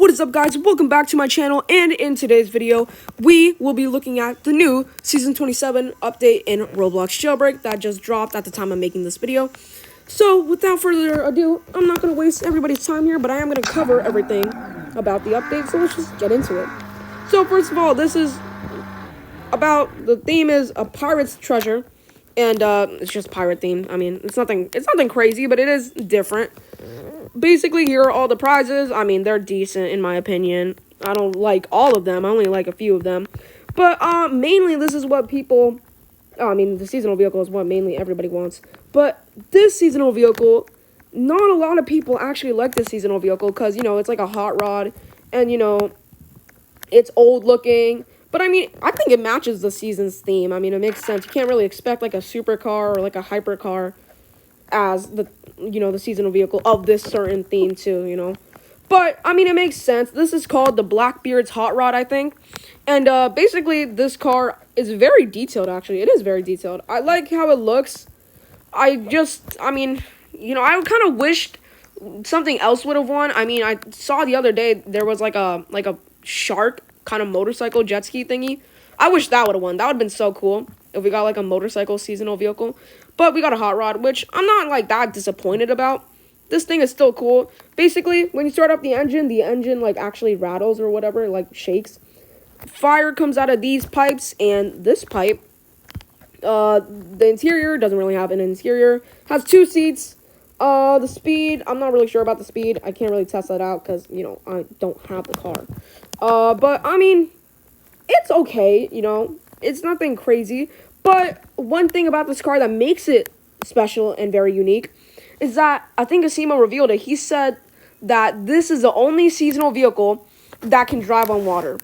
What is up, guys? Welcome back to my channel, and in today's video we will be looking at the new season 27 update in Roblox Jailbreak that just dropped at the time I'm making this video. So without further ado, I'm not going to waste everybody's time here, but I am going to cover everything about the update, so let's just get into it. So first of all, this is about, the theme is a pirate's treasure, and it's just pirate themed. I mean, it's nothing crazy, but it is different. Basically, here are all the prizes. I mean, they're decent in my opinion. I don't like all of them. I only like a few of them. But mainly, this is what people... I mean, the seasonal vehicle is what mainly everybody wants. But this seasonal vehicle, not a lot of people actually like this seasonal vehicle because, you know, it's like a hot rod. And, you know, it's old looking. But, I mean, I think it matches the season's theme. I mean, it makes sense. You can't really expect, like, a supercar or, like, a hypercar as the, you know, the seasonal vehicle of this certain theme too, you know. But, I mean, it makes sense. This is called the Blackbeard's Hot Rod, I think. And, basically, this car is very detailed, actually. It is very detailed. I like how it looks. I mean, you know, I kind of wished something else would have won. I mean, I saw the other day there was, like a shark kind of motorcycle jet ski thingy. I wish that would have won. That would have been so cool if we got, like, a motorcycle seasonal vehicle. But we got a hot rod, which I'm not, like, that disappointed about. This thing is still cool. Basically, when you start up the engine, like, actually rattles or whatever, like, shakes. Fire comes out of these pipes and this pipe. The interior doesn't really have an interior. Has 2 seats. The speed, I'm not really sure about the speed. I can't really test that out because, you know, I don't have the car. But, I mean, it's okay, you know. It's nothing crazy. But one thing about this car that makes it special and very unique is that I think Asimo revealed it. He said that this is the only seasonal vehicle that can drive on water.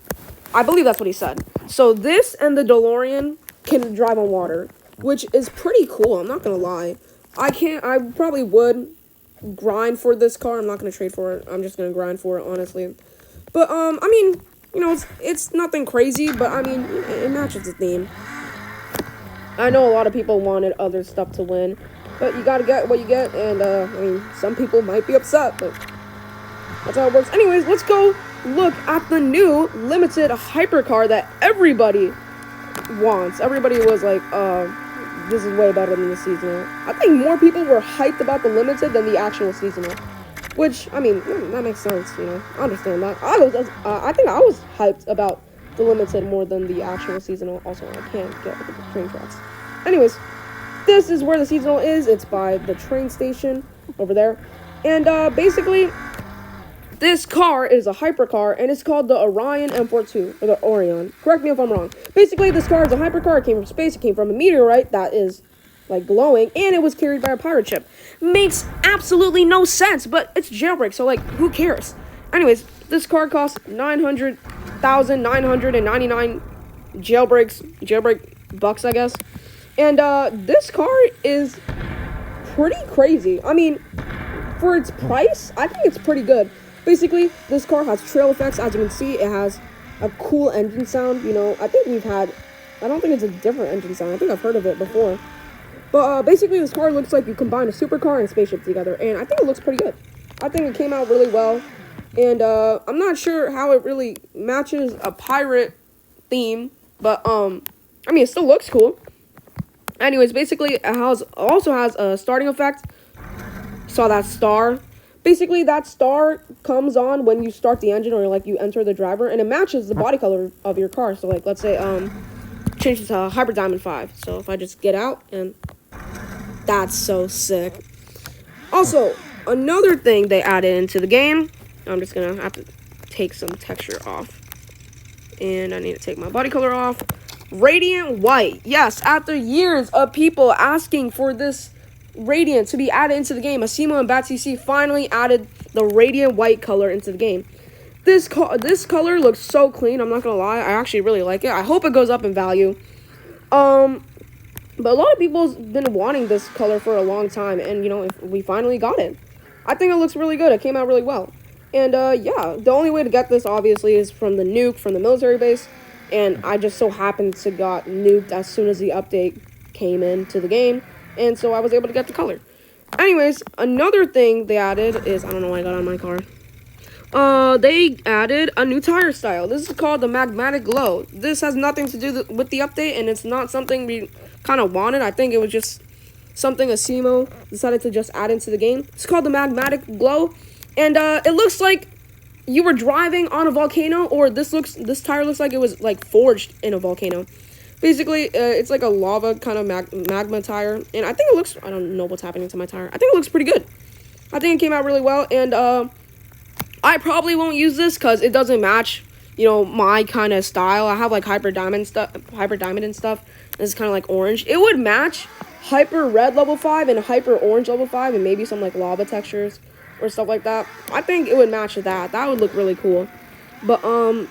I believe that's what he said. So this and the DeLorean can drive on water, which is pretty cool. I'm not going to lie. I probably would grind for this car. I'm not going to trade for it. I'm just going to grind for it, honestly. But, I mean, you know, it's nothing crazy, but, I mean, it matches the theme. I know a lot of people wanted other stuff to win, but you gotta get what you get, and, I mean, some people might be upset, but that's how it works. Anyways, let's go look at the new limited hypercar that everybody wants. Everybody was like, this is way better than the seasonal. I think more people were hyped about the limited than the actual seasonal, which, I mean, that makes sense, you know. I understand that. I think I was hyped about the limited more than the actual seasonal. Also, I can't get the train tracks. Anyways, this is where the seasonal is. It's by the train station over there. And basically, this car is a hypercar, and it's called the Orion M42, or the Orion. Correct me if I'm wrong. Basically, this car is a hypercar. It came from space. It came from a meteorite that is, like, glowing, and it was carried by a pirate ship. Makes absolutely no sense, but it's Jailbreak, so, like, who cares? Anyways, this car costs 900,999 jailbreak bucks, I guess. And this car is pretty crazy. I mean, for its price, I think it's pretty good. Basically, this car has trail effects. As you can see, it has a cool engine sound. You know, I don't think it's a different engine sound. I think I've heard of it before. But basically, this car looks like you combine a supercar and a spaceship together, and I think it looks pretty good. I think it came out really well. And, I'm not sure how it really matches a pirate theme, but, I mean, it still looks cool. Anyways, basically, it also has a starting effect. Saw that star. Basically, that star comes on when you start the engine or, like, you enter the driver, and it matches the body color of your car. So, like, let's say, change it to Hyper Diamond 5. So, if I just get out, and that's so sick. Also, another thing they added into the game, I'm just going to have to take some texture off. And I need to take my body color off. Radiant White. Yes, after years of people asking for this Radiant to be added into the game, Asimo and BatCC finally added the Radiant White color into the game. This color looks so clean, I'm not going to lie. I actually really like it. I hope it goes up in value. But a lot of people have been wanting this color for a long time, and, you know, we finally got it. I think it looks really good. It came out really well. And, yeah, the only way to get this, obviously, is from the nuke from the military base. And I just so happened to got nuked as soon as the update came into the game. And so I was able to get the color. Anyways, another thing they added is... I don't know why I got on my car. they added a new tire style. This is called the Magmatic Glow. This has nothing to do with the update, and it's not something we kind of wanted. I think it was just something Asimo decided to just add into the game. It's called the Magmatic Glow, and it looks like you were driving on a volcano, or this tire looks like it was like forged in a volcano. Basically, it's like a lava kind of magma tire, and I think it looks, I don't know what's happening to my tire. I think it looks pretty good. I think it came out really well, and I probably won't use this because it doesn't match, you know, my kind of style. I have like hyper diamond and stuff. This is kind of like orange. It would match hyper red level 5 and hyper orange level 5 and maybe some like lava textures or stuff like that. I think it would match that. That would look really cool. But one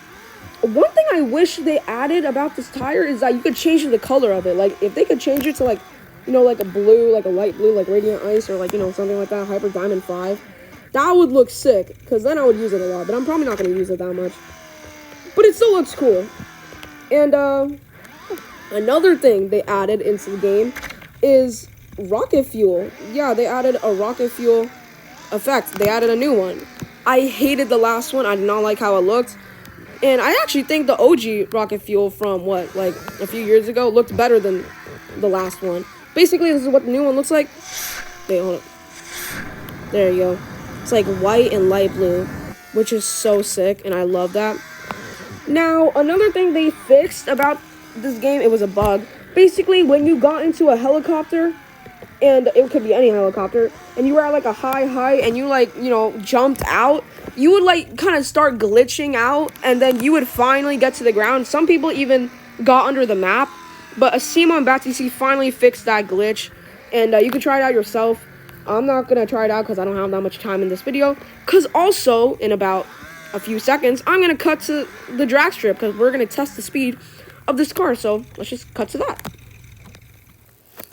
thing I wish they added about this tire is that you could change the color of it. Like if they could change it to like, you know, like a blue, like a light blue, like Radiant Ice, or like, you know, something like that, Hyper Diamond 5. That would look sick, because then I would use it a lot, but I'm probably not going to use it that much. But it still looks cool. And another thing they added into the game is rocket fuel. Yeah, they added a rocket fuel effect. They added a new one. I hated the last one. I did not like how it looked. And I actually think the OG rocket fuel from, what, like a few years ago looked better than the last one. Basically, this is what the new one looks like. Wait, hold up. There you go. It's like white and light blue, which is so sick, and I love that. Now, another thing they fixed about this game, it was a bug. Basically, when you got into a helicopter, and it could be any helicopter, and you were at like a high height, and you like, you know, jumped out, you would like kind of start glitching out, and then you would finally get to the ground. Some people even got under the map, but Asimo and BatTC finally fixed that glitch, and you can try it out yourself. I'm not going to try it out because I don't have that much time in this video. Because also, in about a few seconds, I'm going to cut to the drag strip because we're going to test the speed of this car. So, let's just cut to that.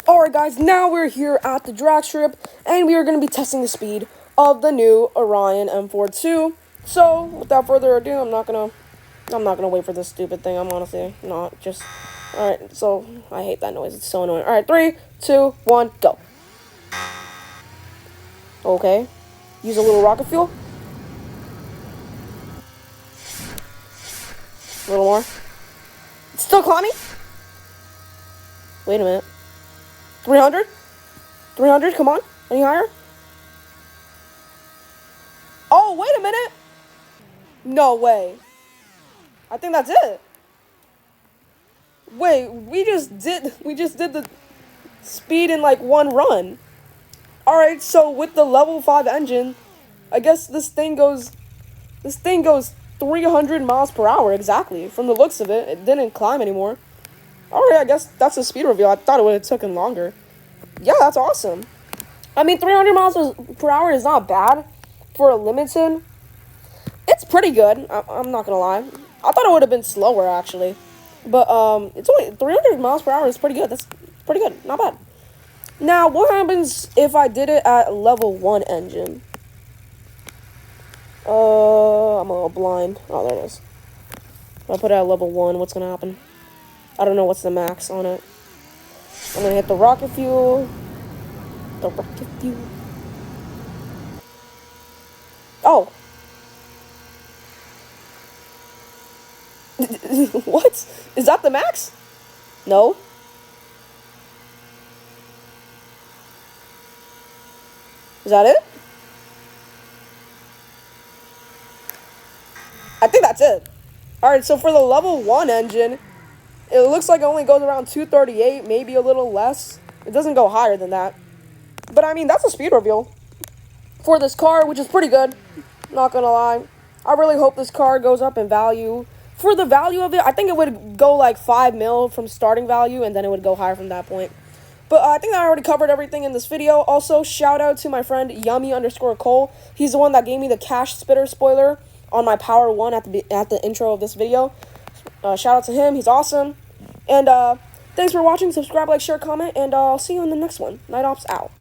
Alright guys, now we're here at the drag strip, and we are going to be testing the speed of the new Orion M42. So, without further ado, I'm not gonna wait for this stupid thing. I'm honestly not. Just, alright, so, I hate that noise. It's so annoying. Alright, 3, 2, 1, go. Okay. Use a little rocket fuel. A little more. It's still climbing? Wait a minute. 300? 300, come on. Any higher? Oh, wait a minute. No way. I think that's it. Wait, we just did the speed in like one run. Alright, so with the level 5 engine, I guess this thing goes 300 miles per hour exactly. From the looks of it, it didn't climb anymore. Alright, I guess that's a speed reveal. I thought it would have taken longer. Yeah, that's awesome. I mean, 300 miles per hour is not bad for a limited. It's pretty good. I'm not gonna lie. I thought it would have been slower actually, but it's only 300 miles per hour is pretty good. That's pretty good. Not bad. Now, what happens if I did it at level 1 engine? I'm a little blind. Oh, there it is. If I put it at level 1, what's gonna happen? I don't know what's the max on it. I'm gonna hit the rocket fuel. The rocket fuel. Oh. What? Is that the max? No. Is that it? I think that's it. Alright, so for the level 1 engine, it looks like it only goes around 238, maybe a little less. It doesn't go higher than that. But I mean, that's a speed reveal for this car, which is pretty good. Not gonna lie. I really hope this car goes up in value. For the value of it, I think it would go like 5 mil from starting value, and then it would go higher from that point. But I think I already covered everything in this video. Also, shout out to my friend Yummy_Cole. He's the one that gave me the Cash Spitter spoiler on my Power 1 at the intro of this video. Shout out to him. He's awesome. And thanks for watching. Subscribe, like, share, comment, and I'll see you in the next one. Night Ops out.